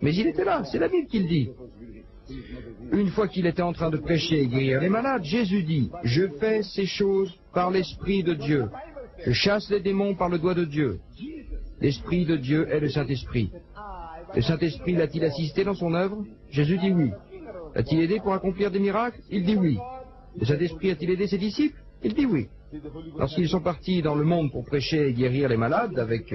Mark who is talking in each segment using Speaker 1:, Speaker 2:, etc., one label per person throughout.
Speaker 1: Mais il était là, c'est la Bible qui le dit. Une fois qu'il était en train de prêcher et guérir les malades, Jésus dit, « Je fais ces choses par l'Esprit de Dieu. Je chasse les démons par le doigt de Dieu. » L'Esprit de Dieu est le Saint-Esprit. Le Saint-Esprit l'a-t-il assisté dans son œuvre? Jésus dit oui. L'a-t-il aidé pour accomplir des miracles? Il dit oui. Le Saint-Esprit a-t-il aidé ses disciples? Il dit oui. Lorsqu'ils sont partis dans le monde pour prêcher et guérir les malades, avec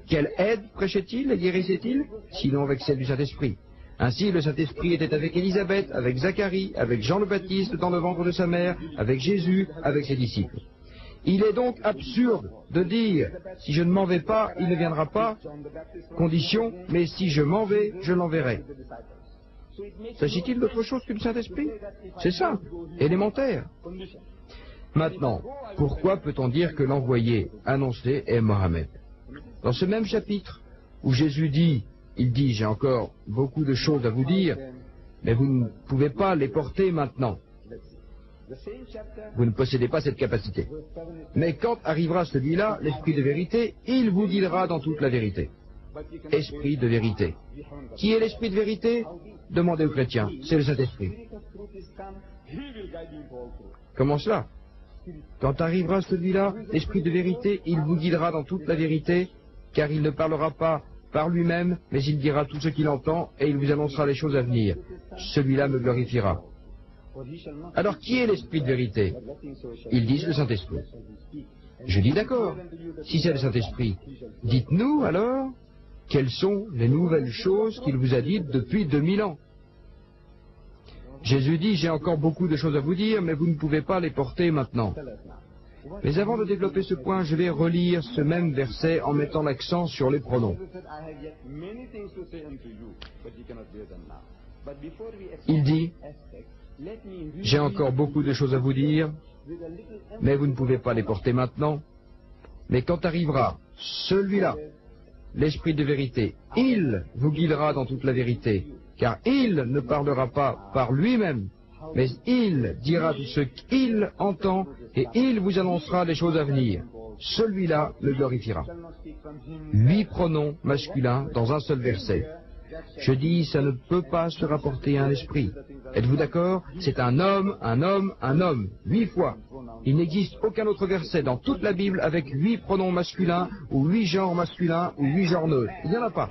Speaker 1: quelle aide prêchaient-ils et guérissaient-ils? Sinon avec celle du Saint-Esprit. Ainsi, le Saint-Esprit était avec Élisabeth, avec Zacharie, avec Jean le Baptiste dans le ventre de sa mère, avec Jésus, avec ses disciples. Il est donc absurde de dire, si je ne m'en vais pas, il ne viendra pas, condition, mais si je m'en vais, je l'enverrai. S'agit-il d'autre chose que du Saint-Esprit? C'est simple, élémentaire. Maintenant, pourquoi peut-on dire que l'envoyé annoncé est Mohammed? Dans ce même chapitre, où Jésus dit, il dit, j'ai encore beaucoup de choses à vous dire, mais vous ne pouvez pas les porter maintenant. Vous ne possédez pas cette capacité. Mais quand arrivera celui-là, l'Esprit de vérité, il vous guidera dans toute la vérité. Esprit de vérité. Qui est l'Esprit de vérité? Demandez aux chrétiens. C'est le Saint-Esprit. Comment cela? Quand arrivera celui-là, l'Esprit de vérité, il vous guidera dans toute la vérité, car il ne parlera pas par lui-même, mais il dira tout ce qu'il entend, et il vous annoncera les choses à venir. Celui-là me glorifiera. Alors, qui est l'Esprit de vérité? Ils disent le Saint-Esprit. Je dis d'accord. Si c'est le Saint-Esprit, dites-nous alors quelles sont les nouvelles choses qu'il vous a dites depuis 2000 ans. Jésus dit, j'ai encore beaucoup de choses à vous dire, mais vous ne pouvez pas les porter maintenant. Mais avant de développer ce point, je vais relire ce même verset en mettant l'accent sur les pronoms. Il dit, j'ai encore beaucoup de choses à vous dire, mais vous ne pouvez pas les porter maintenant. Mais quand arrivera celui-là, l'Esprit de vérité, il vous guidera dans toute la vérité, car il ne parlera pas par lui-même, mais il dira tout ce qu'il entend et il vous annoncera les choses à venir. Celui-là le glorifiera. 8 pronoms masculins dans un seul verset. Je dis, ça ne peut pas se rapporter à un esprit. Êtes-vous d'accord? C'est un homme, un homme, un homme. 8 fois. Il n'existe aucun autre verset dans toute la Bible avec 8 pronoms masculins, ou 8 genres masculins, ou 8 genres neutres. Il n'y en a pas.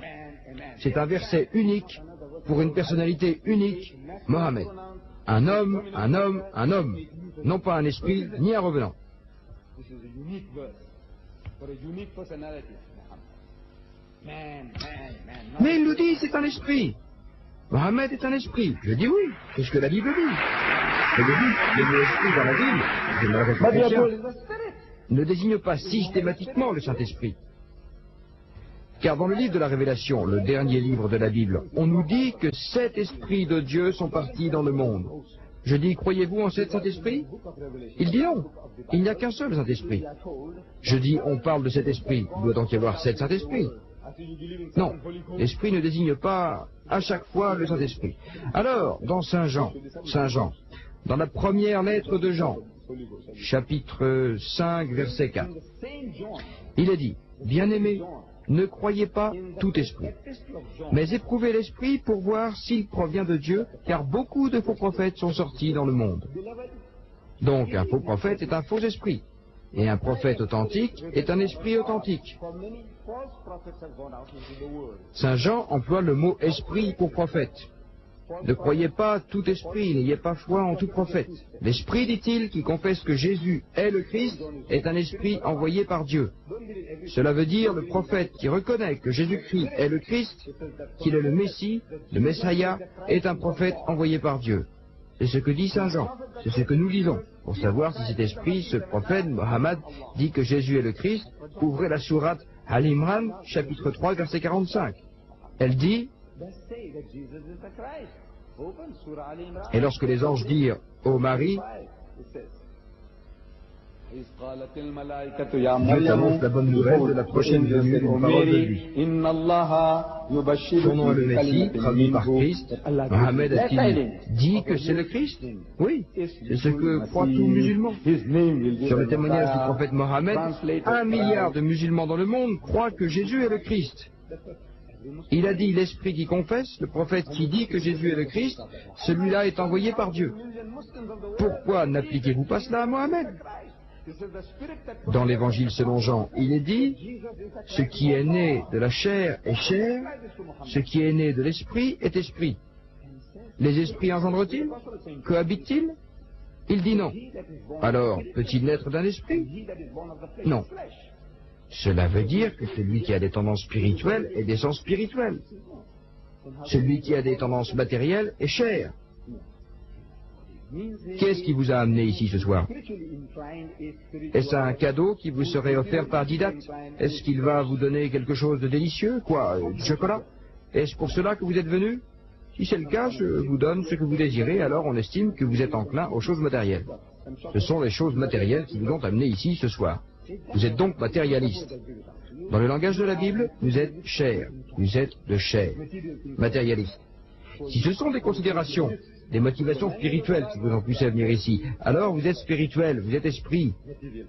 Speaker 1: C'est un verset unique, pour une personnalité unique, Mohammed. Un homme, un homme, un homme. Non pas un esprit, ni un revenant. Mais il nous dit, c'est un esprit. Mohammed est un esprit. Je dis oui, c'est ce que la Bible dit. Je dis, le mot esprit dans la Bible, je ne le répète pas, ne désigne pas systématiquement le Saint-Esprit. Car dans le livre de la Révélation, le dernier livre de la Bible, on nous dit que 7 esprits de Dieu sont partis dans le monde. Je dis, croyez-vous en 7 Saint-Esprits? Il dit non, il n'y a qu'un seul Saint-Esprit. Je dis, on parle de 7 esprits, il doit donc y avoir 7 Saint-Esprits. Non, l'Esprit ne désigne pas à chaque fois le Saint-Esprit. Alors, dans Saint Jean, dans la première lettre de Jean, chapitre 5, verset 4, il est dit, bien-aimés, ne croyez pas tout esprit, mais éprouvez l'esprit pour voir s'il provient de Dieu, car beaucoup de faux prophètes sont sortis dans le monde. Donc un faux prophète est un faux esprit, et un prophète authentique est un esprit authentique. Saint Jean emploie le mot esprit pour prophète. Ne croyez pas tout esprit, n'ayez pas foi en tout prophète. L'esprit, dit-il, qui confesse que Jésus est le Christ, est un esprit envoyé par Dieu. Cela veut dire le prophète qui reconnaît que Jésus-Christ est le Christ, qu'il est le Messie, le Messiah, est un prophète envoyé par Dieu. C'est ce que dit Saint Jean, c'est ce que nous lisons. Pour savoir si cet esprit, ce prophète, Mohammed, dit que Jésus est le Christ, ouvrez la sourate Al-Imran, chapitre 3, verset 45. Elle dit, et lorsque les anges dirent ô Marie, Dieu t'annonce la bonne nouvelle de la prochaine venue d'une parole de lui. Son nom est le Messie, traduit par Christ. Mohammed a-t-il dit que c'est le Christ? Oui, c'est ce que croit tout musulman. Sur le témoignage du prophète Mohammed, 1 milliard de musulmans dans le monde croient que Jésus est le Christ. Il a dit l'esprit qui confesse, le prophète qui dit que Jésus est le Christ, celui-là est envoyé par Dieu. Pourquoi n'appliquez-vous pas cela à Mohamed? Dans l'évangile selon Jean, il est dit, ce qui est né de la chair est chair, ce qui est né de l'esprit est esprit. Les esprits engendrent-ils? Cohabitent-ils? Il dit non. Alors, peut-il naître d'un esprit? Non. Cela veut dire que celui qui a des tendances spirituelles est d'essence spirituelle. Celui qui a des tendances matérielles est chair. Qu'est-ce qui vous a amené ici ce soir? Est-ce un cadeau qui vous serait offert par Didac? Est-ce qu'il va vous donner quelque chose de délicieux? Quoi? Du chocolat? Est-ce pour cela que vous êtes venu? Si c'est le cas, je vous donne ce que vous désirez, alors on estime que vous êtes enclin aux choses matérielles. Ce sont les choses matérielles qui vous ont amené ici ce soir. Vous êtes donc matérialiste. Dans le langage de la Bible, vous êtes chair. Vous êtes de chair. Matérialiste. Si ce sont des considérations, des motivations spirituelles qui vous ont poussé à venir ici, alors vous êtes spirituel, vous êtes esprit.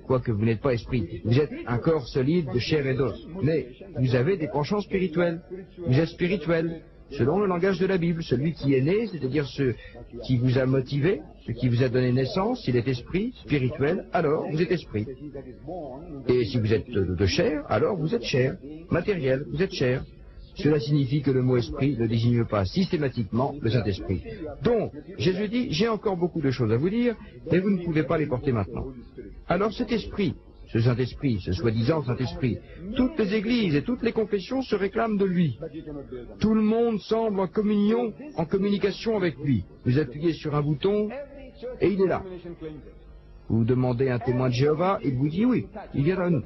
Speaker 1: Quoique vous n'êtes pas esprit. Vous êtes un corps solide de chair et d'os. Mais vous avez des penchants spirituels. Vous êtes spirituel. Selon le langage de la Bible, celui qui est né, c'est-à-dire ce qui vous a motivé, ce qui vous a donné naissance, s'il est esprit, spirituel, alors vous êtes esprit. Et si vous êtes de chair, alors vous êtes chair, matériel, vous êtes chair. Cela signifie que le mot esprit ne désigne pas systématiquement le Saint-Esprit. Donc, Jésus dit, j'ai encore beaucoup de choses à vous dire, mais vous ne pouvez pas les porter maintenant. Alors cet esprit, ce Saint-Esprit, ce soi-disant Saint-Esprit, toutes les églises et toutes les confessions se réclament de lui. Tout le monde semble en communion, en communication avec lui. Vous appuyez sur un bouton et il est là. Vous demandez à un témoin de Jéhovah, il vous dit oui, il vient à nous.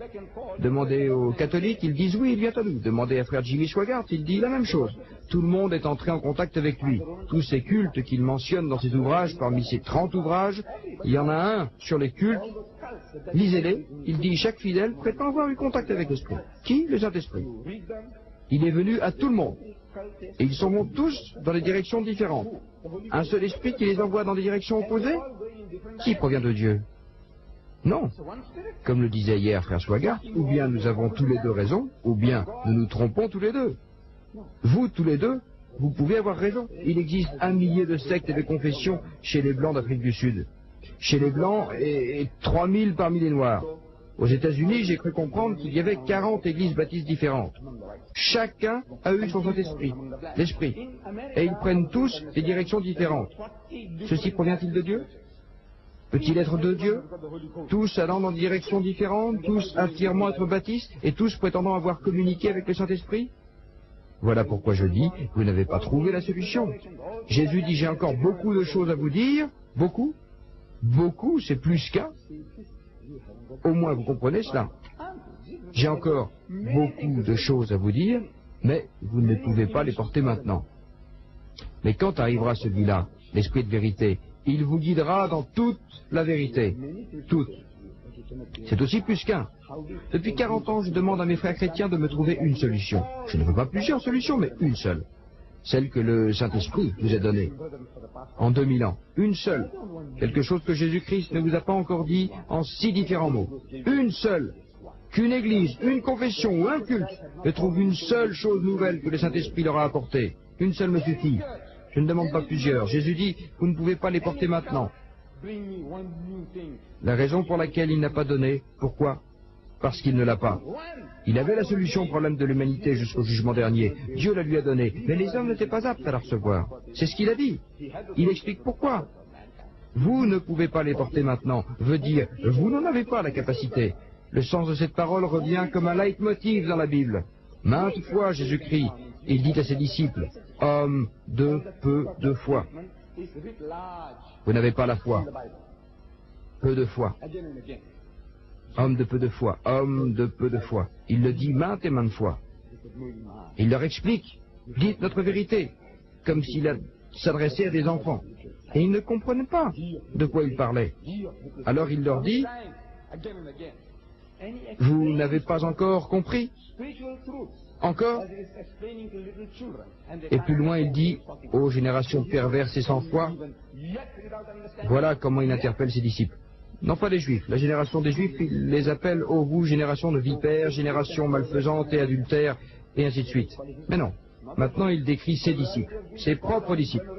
Speaker 1: Demandez aux catholiques, ils disent oui, il vient à nous. Demandez à frère Jimmy Swaggart, il dit la même chose. Tout le monde est entré en contact avec lui. Tous ces cultes qu'il mentionne dans ses ouvrages, parmi ses 30 ouvrages, il y en a un sur les cultes. Lisez-les, il dit chaque fidèle prétend avoir eu contact avec l'Esprit. Qui? Le Saint-Esprit. Il est venu à tout le monde. Et ils s'en vont tous dans des directions différentes. Un seul esprit qui les envoie dans des directions opposées? Qui provient de Dieu? Non. Comme le disait hier frère Swaggart, ou bien nous avons tous les deux raison, ou bien nous nous trompons tous les deux. Vous, tous les deux, vous pouvez avoir raison. Il existe 1 millier de sectes et de confessions chez les Blancs d'Afrique du Sud. Chez les Blancs et 3000 parmi les Noirs. Aux États-Unis, j'ai cru comprendre qu'il y avait 40 églises baptistes différentes. Chacun a eu son Saint-Esprit, l'Esprit. Et ils prennent tous des directions différentes. Ceci provient-il de Dieu? Peut-il être de Dieu? Tous allant dans des directions différentes, tous affirmant être baptistes, et tous prétendant avoir communiqué avec le Saint-Esprit? Voilà pourquoi je dis, vous n'avez pas trouvé la solution. Jésus dit, j'ai encore beaucoup de choses à vous dire. Beaucoup? Beaucoup, c'est plus qu'un. Au moins vous comprenez cela. J'ai encore beaucoup de choses à vous dire, mais vous ne pouvez pas les porter maintenant. Mais quand arrivera celui-là, l'Esprit de vérité, il vous guidera dans toute la vérité. Toute. C'est aussi plus qu'un. Depuis 40 ans, je demande à mes frères chrétiens de me trouver une solution. Je ne veux pas plusieurs solutions, mais une seule. Celle que le Saint-Esprit vous a donnée. En 2000 ans. Une seule. Quelque chose que Jésus-Christ ne vous a pas encore dit en 6 différents mots. Une seule. Qu'une église, une confession ou un culte ne trouve une seule chose nouvelle que le Saint-Esprit leur a apportée. Une seule me suffit. Je ne demande pas plusieurs. Jésus dit, vous ne pouvez pas les porter maintenant. La raison pour laquelle il n'a pas donné, pourquoi? Parce qu'il ne l'a pas. Il avait la solution au problème de l'humanité jusqu'au jugement dernier. Dieu la lui a donnée, mais les hommes n'étaient pas aptes à la recevoir. C'est ce qu'il a dit. Il explique pourquoi. Vous ne pouvez pas les porter maintenant, veut dire, vous n'en avez pas la capacité. Le sens de cette parole revient comme un leitmotiv dans la Bible. Maintes fois, Jésus-Christ, il dit à ses disciples, « Homme de peu de foi. » Vous n'avez pas la foi. Peu de foi. Homme de peu de foi. Homme de peu de foi. Il le dit maintes et maintes fois. Il leur explique, dites notre vérité, comme s'il s'adressait à des enfants. Et ils ne comprenaient pas de quoi il parlait. Alors il leur dit, vous n'avez pas encore compris? Encore? Et plus loin il dit, ô génération perverse et sans foi, voilà comment il interpelle ses disciples. Non pas les Juifs, la génération des Juifs, il les appelle, ô vous, génération de vipères, génération malfaisante et adultère, et ainsi de suite. Mais non, Maintenant, il décrit ses disciples, ses propres disciples.